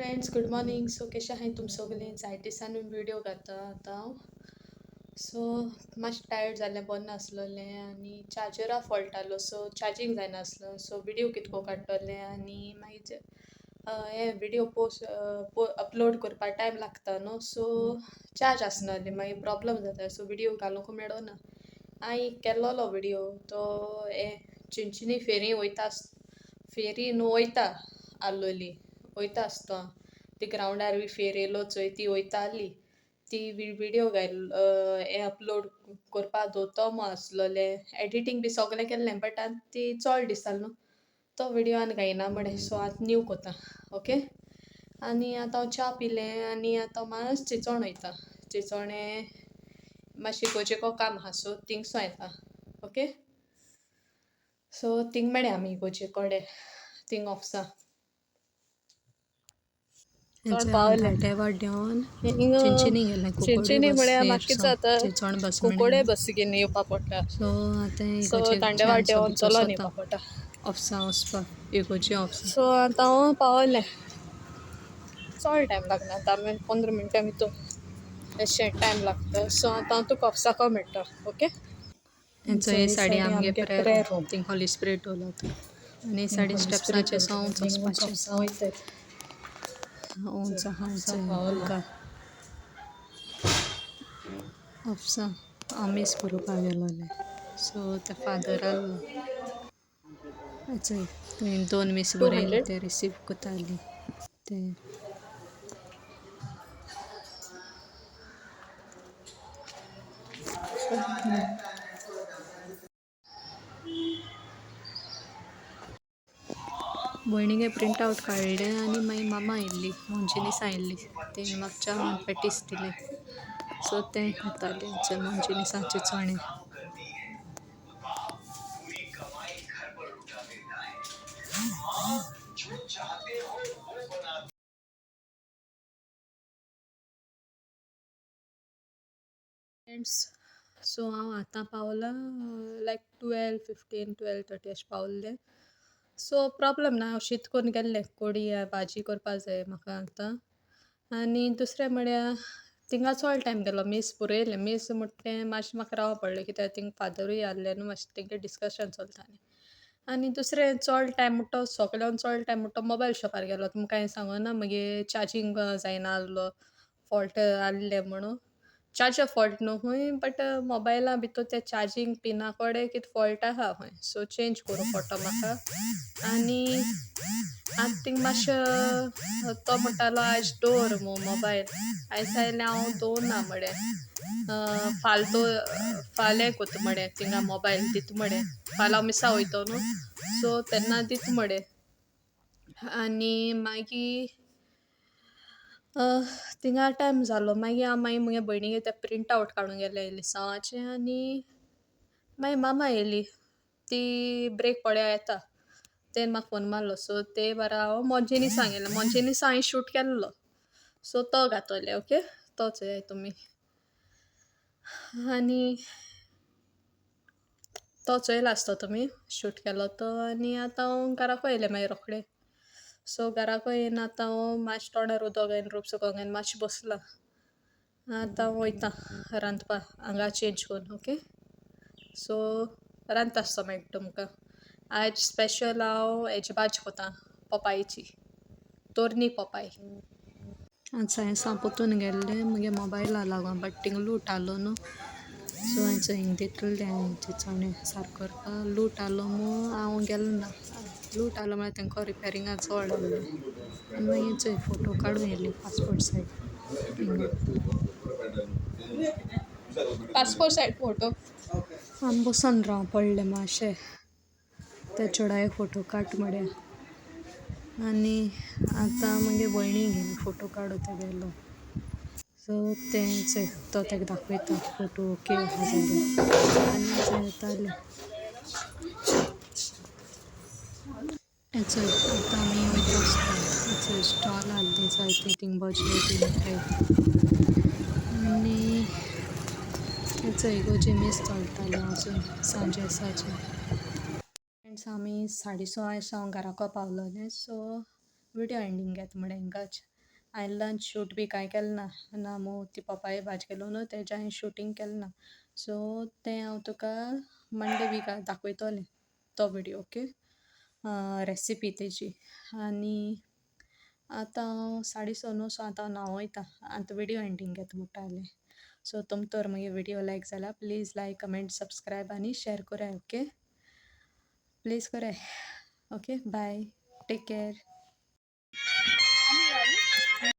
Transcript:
Friends good morning. So कशें आहाय तुम सगळीं? जायते दिसांनी व्हिडिओ घालता आतां हांव. सो मातशें टायर्ड जाल्लें बरें नासलोलें आनी चार्जरा फॉल्ट आसलो, सो चार्जींग जायनासलो. सो व्हिडिओ कितको काडटलें आनी मागीर हे व्हिडिओ अपलोड करपा टायम लागता न्हू, सो चार्ज आसनासलें मागीर प्रॉब्लम जाता. सो व्हिडिओ घालूंक मेळना. हांवें केल्लो व्हिडिओ तो हे चिंचिनी फेरी वयता फेरी न्हू वयता आसलोली वयता आसता ती ग्रावंडार बी फेर येयलो चोय ती वयता आसली ती व्हिडिओ हे अपलोड करपा दवरतो आसलोले. एडिटींग बी सगलें केल्लें बट आतां ती चड दिसताली न्हू, तो व्हिडिओ आनी घायना म्हणे. सो आतां न्यू कोता ओके. आनी आतां हांव च्या पिलें आनी आतां मातशें चिंचोण वयता. चिंचोणें मातशें इगोर्जेको काम आहा सो थिंगसो येता ओके. सो थिंग मेळया आमी इगोर्जे कोडे थिंग ऑफिसा चड पावलें देंवन हिंग चिंचिनी गेलें कुकोडे चिंचिनी बस म्हळ्यार म्हाका हेर कितें सो जाता चिंचोण बस कुकोडे म्हणून बसीन येवपा पडटा. सो आतां सो इगोर्जे दांडेवाट चान्स देंवन भितर चलोन सोता येवपा पडटा. ऑफिसा वचपाक इगोर्जे ऑफिसा. सो आतां हांव पावलें. चड टायम लागना, 10-15 मिनटां भितर अशें टायम लागता. सो आतां हांव तुका ऑफिसाको मेळटा ओके. हेंचो हे सायडी आमगे प्रेयर रूम थिंग हॉली स्पिरीट उलोता आनी सायडी स्टेप्साचेर सावन वचपाचें. उंच आहा मुखार ऑफिसा हांव मीस बरोवपा गेलोलें. सो ते फादर आहलो चोय तुवें 2 मीस बरयले 200 ते रिसीव कोत्ताली ते भयणीगे प्रिंट आवट काडले आनी मागीर मामा आयिल्ली मोंजिनीस आयिल्ली तेणी म्हाका च्या आनी पॅटीस दिले. सो तें खातालें मोंजिनिसाचे चणे. फ्रेंड्स सो हांव आतां पावलां लायक 12:15-12:30 अशें पावल्लें. सो प्रॉब्लम ना, हांव शीत करून गेल्लें कोडी भाजी करपा जाय म्हाका आतां. आनी दुसरें म्हळ्यार थिंगा चड टायम गेलो. मीस बरयलें मीस म्हणटा तें मातशें म्हाका रावपा पडलें कित्याक थिंग फादरूय आहलें न्हू, मातशें तेंगे डिस्कशन चलतालें. आनी दुसरें चड टायम म्हणटा सगळ्यान चड टायम म्हणटा मोबायल शॉपार गेलो. तुमकां हांवें सांगोना मगे चार्जींग जायना आहलो, फॉल्ट आहलें म्हणून. चार्जर फॉल्ट न्हू हूंय बट मोबायला भितर ते चार्जींग पिना कोडे कितें फॉल्ट आहा हूंय. सो चेंज करूंक पडटा म्हाका. आनी आतां थिंग मातशें तो म्हणटालो आयज दवर मू मोबायल. आयज आयलें हांव दवरना मडे. फाल्यां कोत्ता मडे थिंगा मोबायल दिता मडे. फाल्यां हांव मिसा वयतो न्हू, सो तेन्ना दिता मडे. आनी मागीर थिंगा टायम जालो. मागीर हांव मुगे भयणीगे ते प्रिंट आवट काडूंक गेलें लिसांवाचें आनी मागीर मामा येयली. ती ब्रेक पड्या येता. तेणी म्हाका फोन मारलो. सो ते बारा हांव मोंजिनिसा गेलें. मोंजिनिसा हांवें शूट केल्लो. सो तो घातोलें ओके. तो चोया तुमी. आनी तो चोयलो आसतो तुमी शूट केलो तो. आनी आतां हांव घराको येयलें मागीर रोखडें. सो घराको येवन आतां हांव मातशें तोंडार उदक घायन रूप सुकोंक घायन मातशें बसलां. आतां हांव वयतां रांदपा हांगा चेंज कोन्न ओके. सो रांदता आसतो मेळटा तुमकां. आयज स्पेशल हांव हेजी भाजी कोतां पोपायेची, तोरणी पोपाय. आज सायन्सा पोतून गेल्लें मुगे मोबायला लागोन बट थिंग लूट आहलो न्हू, सो हांवें हिंग दितलें चिंचोणें सारको करपा. लूट आहलो मू हांव गेलें ना. लूट आहलो म्हळ्यार तेंको रिपेरिंगा चोड आहलें. आनी मागीर चोय फोटो काडून येयली पासपोर्ट सायज हिंगा. पासपोर्ट सायज फोटो आमी बसोन राव पडलें मातशें ते चेडावे फोटो काड म्हड्या. आनी आतां मुगे भयणी गेली फोटो काडूं तेगेलो. सो तें चोय तो तेका दाखयता फोटो ओके आहा जाल्यार आनी चोय येतालें. हें चोय आतां आमी वयता आसता. चोय स्टॉल आहलीं जायतीं थिंग भजी बी मेळटाय. आनी हें चोय इगोर्जे मीस चलतालें आजून सांजेसाचें. फ्रेंड्स आमी 6:30 अशें हांव घराको पावलोलें. सो व्हिडिओ एंडींग घेता म्हण हेंकाच हांवें लंच शूट बी कांय केलें ना मू ती पपाय भाजी केलो न्हू तेजें हांवें शुटींग केलें ना सो तें हांव तुका मंडे वीक दाखयतलें तो व्हिडिओ ओके रेसिपी तेजी आनी आतां हांव 6:30 न्हू सो आतां हांव न्हांवों वयता आतां व्हिडिओ एंडींग घेता म्हणटालें सो तुम तर मागीर व्हिडिओ लायक जाल्यार प्लीज लायक कमेंट सबस्क्रायब आनी शेअर कराय ओके प्लीज कराय ओके बाय टेक केअर